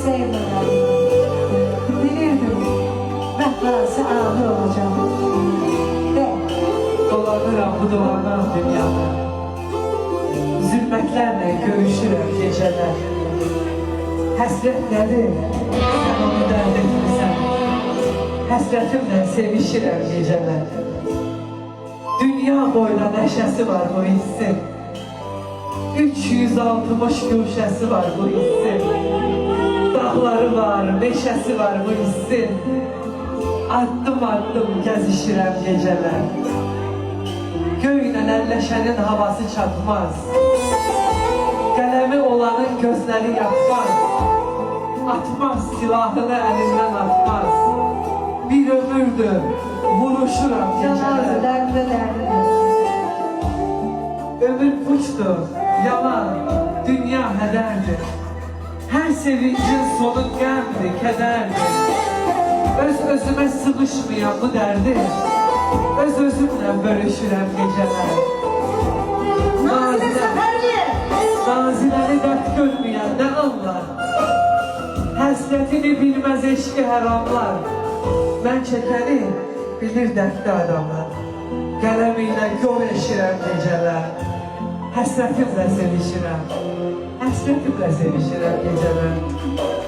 sevmeden. Bilirdim vəfası ağır olacaq. Ve Dolanıram bu dolanan dünyada. Zülmətlərlə görüşürəm gecələr. Həsrətləri sən onu dərd etmirsən. Həsrətimlə sevişirəm gecələr. Dünya boyuna nəşəsi var bu hissin. 360 güşəsi var bu hissin. Dağları var, meşəsi var bu hissin. Addım addım gəzişirəm gecələr. Göylə əlləşənin havası çatmaz. Qələmi olanın gözləri yapmaz. Atmaz silahını əlindən atmaz. Bir ömürdür vuruşuram gecələr. cenazələrdə dərdim. Ömür puçdur, yalan, dünya hədərdir. Hər sevincin sonu qəmdir, kədərdir. Öz-özümə sığışmayan bu dərdi öz-özümlə bölüşürəm gecələr. Naziləri dərd görməyən nə anlar? Həsrətini bilməz eşqi hər anlar. Mən çəkəni bilir dərddə adamlar. Qələm ilə yol eşirəm gecələr. Həsrətimlə sevişirəm. Həsrətimlə sevişirəm gecələr.